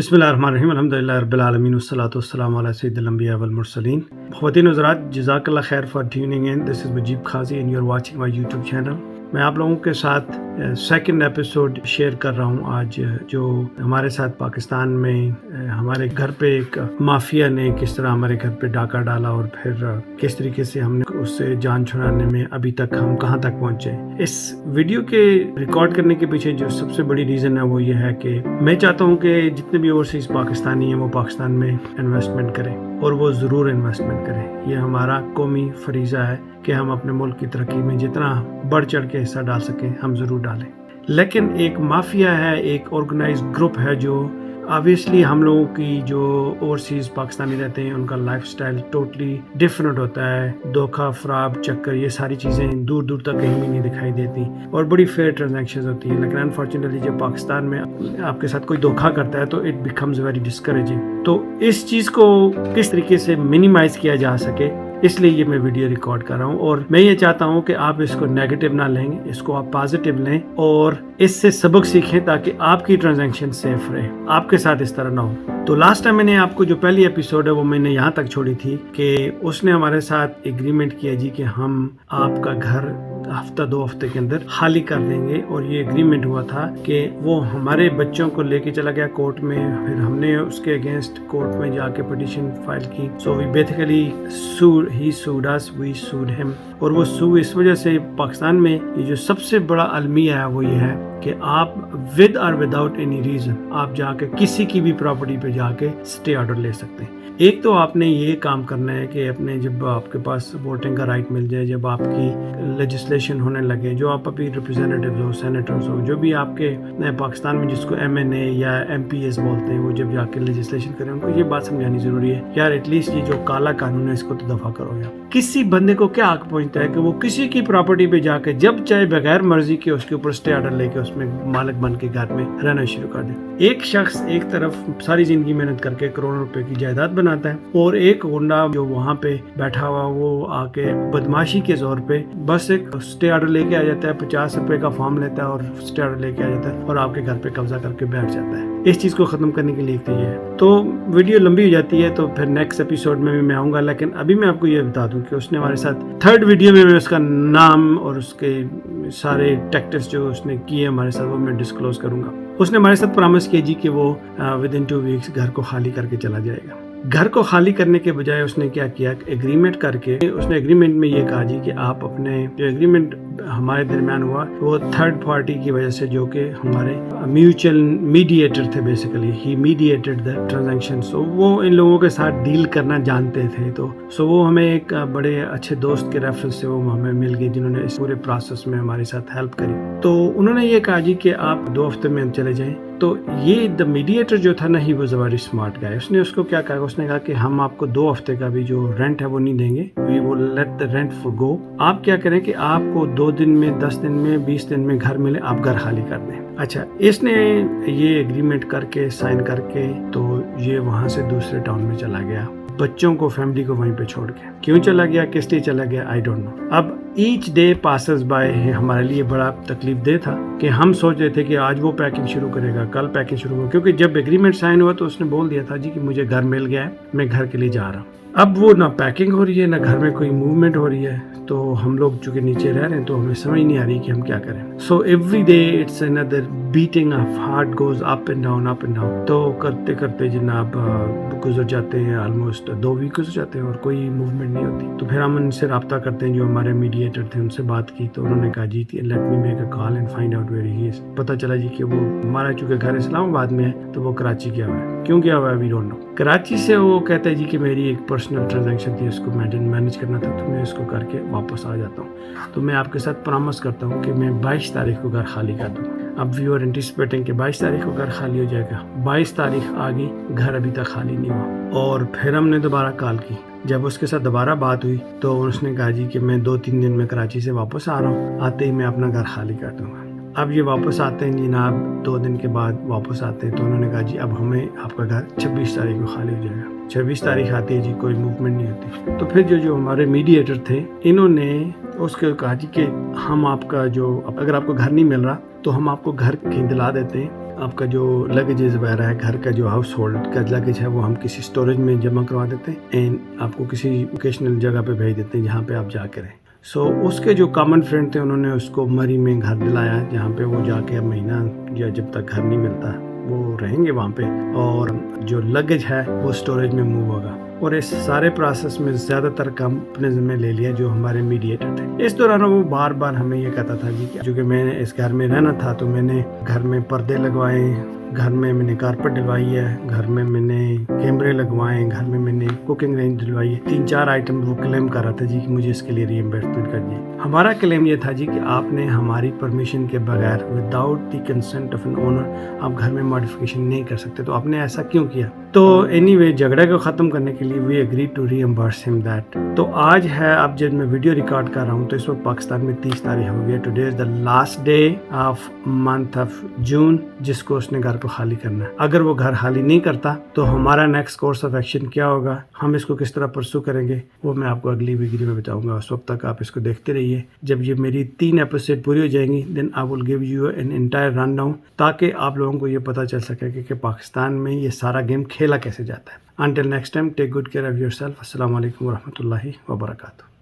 بسم اللہ الرحمن الرحیم الحمدللہ رب العالمین والصلاۃ والسلام علی سید الانبیاء والمرسلین. خواتین و حضرات، جزاک اللہ خیر for tuning in. This is Mujeeb Qazi and you are watching my YouTube channel. میں آپ لوگوں کے ساتھ سیکنڈ ایپیسوڈ شیئر کر رہا ہوں آج، جو ہمارے ساتھ پاکستان میں ہمارے گھر پہ ایک مافیا نے کس طرح ہمارے گھر پہ ڈاکہ ڈالا اور پھر کس طریقے سے ہم نے اس سے جان چھڑانے میں ابھی تک ہم کہاں تک پہنچے. اس ویڈیو کے ریکارڈ کرنے کے پیچھے جو سب سے بڑی ریزن ہے وہ یہ ہے کہ میں چاہتا ہوں کہ جتنے بھی اوورسیز پاکستانی ہیں وہ پاکستان میں انویسٹمنٹ کریں، اور وہ ضرور انویسٹمنٹ کریں. یہ ہمارا قومی فریضہ ہے کہ ہم اپنے ملک کی ترقی میں جتنا بڑھ چڑھ کے حصہ ڈال سکیں ہم ضرور ڈالیں. لیکن ایک مافیا ہے، ایک آرگنائزڈ گروپ ہے جو آبویسلی ہم لوگوں کی جو اوورسیز پاکستانی رہتے ہیں ان کا لائف سٹائل ٹوٹلی ڈفرینٹ ہوتا ہے. دھوکہ، فراڈ، چکر، یہ ساری چیزیں دور دور تک کہیں بھی نہیں دکھائی دیتی اور بڑی فیئر ٹرانزیکشنز ہوتی ہیں. لیکن انفارچونیٹلی جب پاکستان میں آپ کے ساتھ کوئی دھوکہ کرتا ہے تو اٹ بیکمز ویری ڈسکریجنگ. تو اس چیز کو کس طریقے سے منیمائز کیا جا سکے، اس لیے یہ میں ویڈیو ریکارڈ کر رہا ہوں. اور میں یہ چاہتا ہوں کہ آپ اس کو نیگیٹو نہ لیں، اس کو آپ پازیٹیو لیں اور اس سے سبق سیکھیں تاکہ آپ کی ٹرانزیکشن سیف رہے، آپ کے ساتھ اس طرح نہ ہو. تو لاسٹ ٹائم میں نے آپ کو جو پہلی ایپیسوڈ ہے وہ میں نے یہاں تک چھوڑی تھی کہ اس نے ہمارے ساتھ ایگریمنٹ کیا جی کہ ہم آپ کا گھر ہفتہ 2 ہفتے کے اندر خالی کر دیں گے. اور یہ ایگریمنٹ ہوا تھا کہ وہ ہمارے بچوں کو لے کے چلا گیا کورٹ میں، پھر ہم نے اس کے اگینسٹ کورٹ میں جا کے پٹیشن فائل کی. So we basically he sued us, we sued him. اور وہ سو اس وجہ سے پاکستان میں یہ جو سب سے بڑا المیہ ہے وہ یہ ہے کہ آپ ود اور وداؤٹ اینی ریزن آپ جا کے کسی کی بھی پراپرٹی پہ جا کے اسٹے آرڈر لے سکتے ہیں. ایک تو آپ نے یہ کام کرنا ہے کہ اپنے جب آپ کے پاس ووٹنگ کا رائٹ مل جائے، جب آپ کی لیجسلیشن ہونے لگے، جو آپ ابھی ریپرزینٹیوز ہو، سینیٹرز ہو، جو بھی آپ کے پاکستان میں جس کو ایم این اے یا ایم پی ایس بولتے ہیں، وہ جب جا کے لیجسلیشن کریں ان کو یہ بات سمجھانی ضروری ہے یار ایٹ لیسٹ یہ جو کالا قانون ہے اس کو تو دفع کرو. یار کسی بندے کو کیا حق پہنچتا ہے کہ وہ کسی کی پراپرٹی پہ جا کے جب چاہے بغیر مرضی کے اس کے اوپر اسٹے آرڈر لے کے اس میں مالک بن کے گھر میں رہنا شروع کر دے. ایک شخص ایک طرف ساری زندگی محنت کر کے کروڑوں روپے کی جائیداد بناتا ہے، اور ایک گنڈا جو وہاں پہ بیٹھا ہوا وہ آ کے بدماشی کے زور پہ بس ایک اسٹے آرڈر لے کے آ جاتا ہے، 50 روپے کا فارم لیتا ہے اور اسٹے آرڈر لے کے آ جاتا ہے اور آپ کے گھر پہ قبضہ کر کے بیٹھ جاتا ہے. اس چیز کو ختم کرنے کے لیے یہ ہے. تو ویڈیو لمبی ہو جاتی ہے تو پھر نیکسٹ ایپیسوڈ میں بھی میں آؤں گا. لیکن ابھی میں آپ کو یہ بتا دوں کہ اس نے ہمارے ساتھ تھرڈ ویڈیو میں اس کا نام اور اس کے سارے ٹیکٹس جو اس نے کیے ہمارے ساتھ وہ میں ڈسکلوز کروں گا. اس نے ہمارے ساتھ پرامس کیا جی کہ وہ ود ان 2 ویکس گھر کو خالی کر کے چلا جائے گا. گھر کو خالی کرنے کے بجائے اس نے کیا کیا، ایگریمنٹ کر کے اس نے ایگریمنٹ میں یہ کہا جی کہ آپ اپنے جو ایگریمنٹ ہمارے درمیان ہوا وہ تھرڈ پارٹی کی وجہ سے جو کہ ہمارے میوچل میڈیٹر تھے، basically he mediated the transaction. So وہ ان لوگوں کے ساتھ ڈیل کرنا جانتے تھے. تو سو وہ ہمیں ایک بڑے اچھے دوست کے ریفرنس سے وہ ہمیں مل گئے جنہوں نے اس پورے پروسیس میں ہمارے ساتھ ہیلپ کری. تو انہوں نے یہ کہا جی کہ آپ 2 ہفتے میں چلے جائیں. تو یہ دا میڈیٹر جو تھا نا he was a very smart guy. اس نے اس کو کیا کہا، اس نے کہا کہ ہم آپ کو 2 ہفتے کا بھی جو رینٹ ہے وہ نہیں دیں گے، we will let the rent forgo. آپ کیا کریں کہ آپ کو 2 دن میں، 10 دن میں، 20 دن میں گھر ملے، آپ گھر خالی کر دیں. اچھا، اس نے یہ ایگریمنٹ کر کے سائن کر کے تو یہ وہاں سے دوسرے ٹاؤن میں چلا گیا، بچوں کو، فیملی کو وہیں پہ چھوڑ کے. کیوں چلا گیا، کس لیے چلا گیا، آئی ڈونٹ نو. اب ایچ ڈے پاسز بائی ہمارے لیے بڑا تکلیف دہ تھا کہ ہم سوچ رہے تھے کہ آج وہ پیکنگ شروع کرے گا، کل پیکنگ شروع ہوگا، کیونکہ جب ایگریمنٹ سائن ہوا تو اس نے بول دیا تھا جی کہ مجھے گھر مل گیا ہے، میں گھر کے لیے جا رہا ہوں. اب وہ نہ پیکنگ ہو رہی ہے، نہ گھر میں کوئی موومنٹ ہو رہی ہے. تو ہم لوگ چونکہ نیچے رہ رہے ہیں تو ہمیں سمجھ نہیں آ رہی کہ ہم کیا کریں. سو ایوری ڈے اٹس اندر beating of heart goes up and down, up and down. تو کرتے کرتے جناب گزر جاتے ہیں آلموسٹ 2 ویک گزر جاتے ہیں اور کوئی موومنٹ نہیں ہوتی. تو پھر ہم ان سے رابطہ کرتے ہیں جو ہمارے میڈیٹر تھے، ان سے بات کی تو انہوں نے کہا جی let me make a call and find out where he is. پتہ چلا جی کہ وہ ہمارا چونکہ گھر اسلام آباد میں ہے تو وہ کراچی گیا ہوا ہے. کیوں گیا ہوا ہے وی ڈونٹ نو. کراچی سے وہ کہتا ہے جی کہ میری ایک پرسنل ٹرانزیکشن تھی، اس کو مینیج کرنا تھا تو میں اس کو کر کے واپس آ جاتا ہوں. تو میں آپ کے ساتھ پرامس کرتا ہوں کہ میں 22 تاریخ کو گھر خالی کر دوں. اب وی آر انٹیسپیٹنگ کہ 22 تاریخ کو گھر خالی ہو جائے گا. 22 تاریخ آ گئی، گھر ابھی تک خالی نہیں ہوا. اور پھر ہم نے دوبارہ کال کی. جب اس کے ساتھ دوبارہ بات ہوئی تو اس نے کہا جی کہ میں 2-3 دن میں کراچی سے واپس آ رہا ہوں، آتے ہی میں اپنا گھر خالی کر دوں گا. اب یہ واپس آتے ہیں جناب، 2 دن کے بعد واپس آتے ہیں تو انہوں نے کہا جی اب ہمیں آپ کا گھر 26 تاریخ کو خالی ہو جائے گا. 26 تاریخ آتی ہے جی، کوئی موومنٹ نہیں ہوتی. تو پھر جو ہمارے میڈیٹر تھے انہوں نے اس کو کہا جی کہ ہم آپ کا جو، اگر آپ کو گھر نہیں مل رہا تو ہم آپ کو گھر کہیں دلا دیتے ہیں، آپ کا جو لگیجز وغیرہ ہے، گھر کا جو ہاؤس ہولڈ کا لگیج ہے، وہ ہم کسی اسٹوریج میں جمع کروا دیتے ہیں اینڈ آپ کو کسی ووکیشنل جگہ پہ بھیج دیتے ہیں جہاں پہ آپ جا کے رہیں. اس کے جو کامن فرینڈ تھے، انہوں نے اس کو مری میں گھر دلایا جہاں پہ وہ جا کے مہینہ یا جب تک گھر نہیں ملتا وہ رہیں گے وہاں پہ، اور جو لگیج ہے وہ اسٹوریج میں موو ہوگا. اور اس سارے پروسیس میں زیادہ تر کام اپنے ذمہ لے لیا جو ہمارے میڈیٹر تھے. اس دوران وہ بار بار ہمیں یہ کہتا تھا جی کہ چونکہ میں اس گھر میں رہنا تھا تو میں نے گھر میں پردے لگوائے، گھر میں نے کارپٹ ڈلوائی ہے، گھر میں نے کیمرے لگوائے، گھر میں نے کوکنگ رینج ڈلوائی ہے. 3-4 آئٹم وہ کلیم کر رہا تھا جی کہ مجھے اس کے لیے ری ایمبرسمنٹ کر دیے. ہمارا کلیم یہ تھا جی کہ آپ نے ہماری پرمیشن کے بغیر without the consent of an owner آپ گھر میں ماڈیفکیشن نہیں کر سکتے، تو آپ نے ایسا کیوں کیا؟ تو اینی وے جھگڑے کو ختم کرنے کے لیے وی اگری ٹو ری ایمبرس ہم دیٹ. تو آج ہے، اب جب میں ویڈیو ریکارڈ کر رہا ہوں تو اس وقت پاکستان میں 30 تاریخ ہو گئی ہے. Today is the last day of month of June جس کو اس نے گھر کو خالی کرنا ہے. اگر وہ گھر خالی نہیں کرتا تو ہمارا نیکسٹ کورس آف ایکشن کیا ہوگا، ہم اس کو کس طرح پرسو کریں گے، وہ میں آپ کو اگلی ویڈیو میں بتاؤں گا. اس وقت تک آپ اس کو دیکھتے رہیے. جب یہ میری 3 ایپیسوڈ پوری ہو جائیں گی then I will give you an entire rundown, تاکہ آپ لوگوں کو یہ پتہ چل سکے کہ پاکستان میں یہ سارا گیم کھیلا کیسے جاتا ہے. Until next time, take good care of yourself. السلام علیکم ورحمۃ اللہ وبرکاتہ.